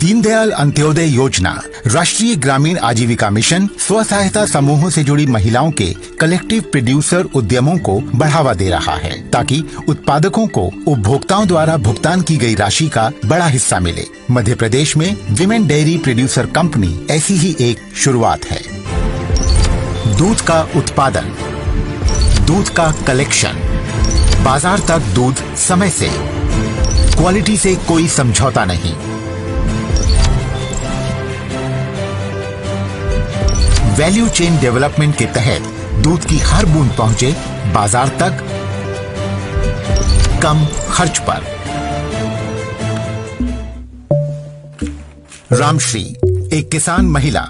दीनदयाल अंत्योदय योजना राष्ट्रीय ग्रामीण आजीविका मिशन स्व सहायता समूहों से जुड़ी महिलाओं के कलेक्टिव प्रोड्यूसर उद्यमों को बढ़ावा दे रहा है ताकि उत्पादकों को उपभोक्ताओं द्वारा भुगतान की गई राशि का बड़ा हिस्सा मिले। मध्य प्रदेश में विमेन डेयरी प्रोड्यूसर कंपनी ऐसी ही एक शुरुआत है। दूध का उत्पादन, दूध का कलेक्शन, बाजार तक दूध समय से, क्वालिटी से कोई समझौता नहीं। वैल्यू चेन डेवलपमेंट के तहत दूध की हर बूंद पहुंचे बाजार तक कम खर्च पर। रामश्री एक किसान महिला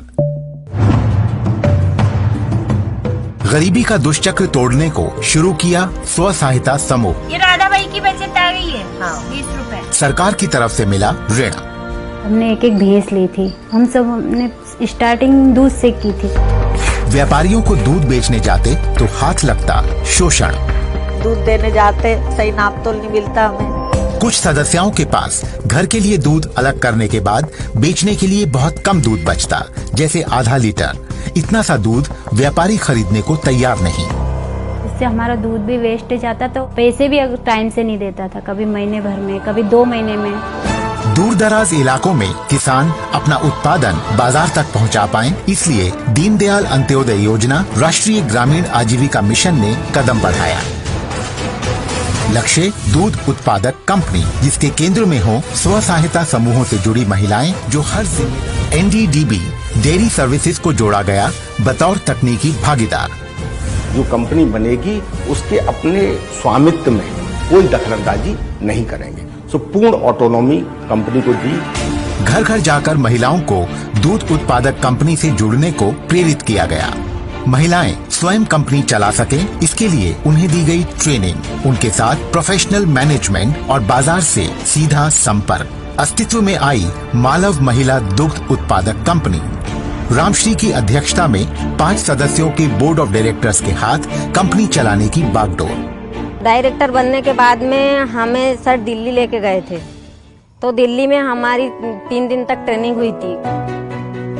गरीबी का दुष्चक्र तोड़ने को शुरू किया स्व सहायता समूह। ये राधा भाई की बचत आ गई है। 20 रुपए सरकार की तरफ से मिला ऋण। हमने एक भैंस ली थी। हम सब हमने स्टार्टिंग दूध से की थी। व्यापारियों को दूध बेचने जाते तो हाथ लगता शोषण। दूध देने जाते सही नाप तोल नहीं मिलता हमें। कुछ सदस्यों के पास घर के लिए दूध अलग करने के बाद बेचने के लिए बहुत कम दूध बचता, जैसे आधा लीटर। इतना सा दूध व्यापारी खरीदने को तैयार नहीं। इससे हमारा दूध भी वेस्ट जाता, तो पैसे भी अगर टाइम से नहीं देता था, कभी महीने भर में, कभी 2 महीने में। दूर दराज इलाकों में किसान अपना उत्पादन बाजार तक पहुंचा पाएं, इसलिए दीनदयाल अंत्योदय योजना राष्ट्रीय ग्रामीण आजीविका मिशन ने कदम बढ़ाया। लक्ष्य दूध उत्पादक कंपनी जिसके केंद्र में हो स्व सहायता समूहों से जुड़ी महिलाएं, जो हर जिले एनडीडीबी डेयरी सर्विसेज को जोड़ा गया बतौर तकनीकी भागीदार। जो कंपनी बनेगी उसके अपने स्वामित्व में कोई दखलंदाजी नहीं करेंगे। सो पूर्ण ऑटोनॉमी कंपनी को दी। घर घर जाकर महिलाओं को दूध उत्पादक कंपनी से जुड़ने को प्रेरित किया गया। महिलाएं स्वयं कंपनी चला सकें, इसके लिए उन्हें दी गई ट्रेनिंग, उनके साथ प्रोफेशनल मैनेजमेंट और बाजार से सीधा संपर्क। अस्तित्व में आई मालव महिला दुग्ध उत्पादक कंपनी। रामश्री की अध्यक्षता में 5 सदस्यों के बोर्ड ऑफ डायरेक्टर्स के हाथ कंपनी चलाने की बागडोर। डायरेक्टर बनने के बाद में हमें सर दिल्ली लेके गए थे, तो दिल्ली में हमारी 3 दिन तक ट्रेनिंग हुई थी।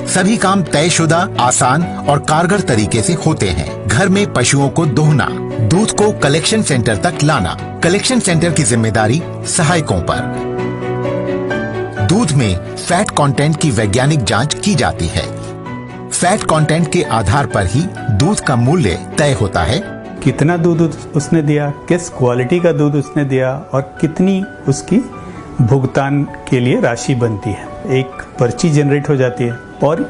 सभी काम तयशुदा, आसान और कारगर तरीके से होते हैं। घर में पशुओं को दोहना, दूध को कलेक्शन सेंटर तक लाना, कलेक्शन सेंटर की जिम्मेदारी सहायकों पर। दूध में फैट कंटेंट की वैज्ञानिक जांच की जाती है। फैट कंटेंट के आधार पर ही दूध का मूल्य तय होता है। कितना दूध उसने दिया, किस क्वालिटी का दूध उसने दिया और कितनी उसकी भुगतान के लिए राशि बनती है। एक पर्ची जनरेट हो जाती है और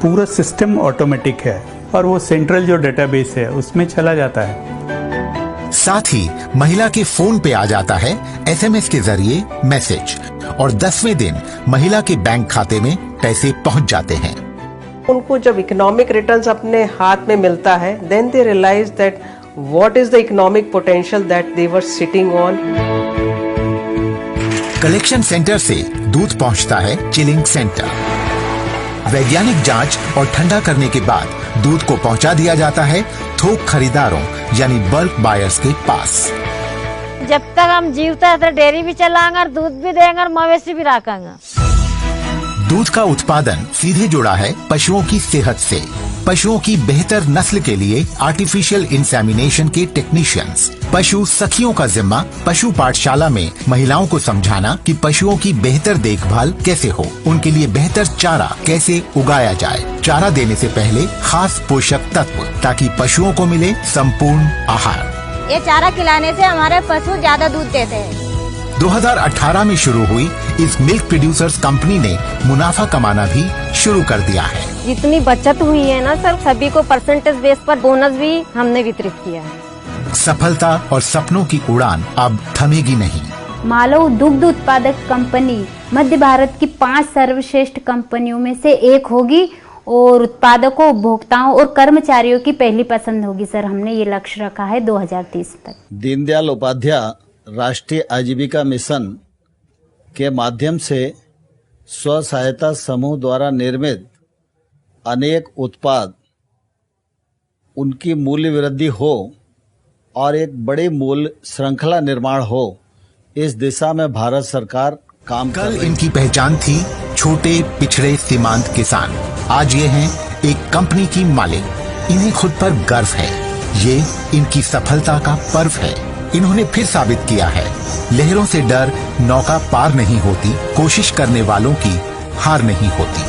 पूरा सिस्टम ऑटोमेटिक है और वो सेंट्रल जो डेटाबेस है उसमें चला जाता है। साथ ही महिला के फोन पे आ जाता है एसएमएस के जरिए मैसेज और 10वें दिन महिला के बैंक खाते में पैसे पहुंच जाते हैं। उनको जब इकोनॉमिक रिटर्न्स अपने हाथ में मिलता है, then they realize that what is the economic potential that they were sitting on. Collection center से दूध पहुंचता है चिलिंग सेंटर। वैज्ञानिक जांच और ठंडा करने के बाद दूध को पहुंचा दिया जाता है थोक खरीदारों यानी बल्क बायर्स के पास। जब तक हम जीवते हैं तो डेयरी भी चलाएंगे और दूध भी देंगे और मवेशी भी रखेंगे। दूध का उत्पादन सीधे जुड़ा है पशुओं की सेहत से। पशुओं की बेहतर नस्ल के लिए आर्टिफिशियल इंसेमिनेशन के टेक्नीशियंस, पशु सखियों का जिम्मा पशु पाठशाला में महिलाओं को समझाना कि पशुओं की बेहतर देखभाल कैसे हो, उनके लिए बेहतर चारा कैसे उगाया जाए, चारा देने से पहले खास पोषक तत्व ताकि पशुओं को मिले संपूर्ण आहार। ये चारा खिलाने से हमारे पशु ज्यादा दूध देते हैं। 2018 में शुरू हुई इस मिल्क प्रोड्यूसर्स कंपनी ने मुनाफा कमाना भी शुरू कर दिया है। जितनी बचत हुई है ना सर, सभी को परसेंटेज बेस पर बोनस भी हमने वितरित किया है। सफलता और सपनों की उड़ान अब थमेगी नहीं। मालव दुग्ध उत्पादक कंपनी मध्य भारत की 5 सर्वश्रेष्ठ कंपनियों में से एक होगी और उत्पादकों, उपभोक्ताओं और कर्मचारियों की पहली पसंद होगी। सर, हमने ये लक्ष्य रखा है 2030 तक। दीनदयाल उपाध्याय राष्ट्रीय आजीविका मिशन के माध्यम से स्व सहायता समूह द्वारा निर्मित अनेक उत्पाद उनकी मूल्य वृद्धि हो और एक बड़ी मूल्य श्रृंखला निर्माण हो, इस दिशा में भारत सरकार काम कर कल रही इनकी पहचान थी छोटे पिछड़े सीमांत किसान। आज ये हैं एक कंपनी की मालिक। इन्हें खुद पर गर्व है। ये इनकी सफलता का पर्व है। इन्होंने फिर साबित किया है, लहरों से डर नौका पार नहीं होती, कोशिश करने वालों की हार नहीं होती।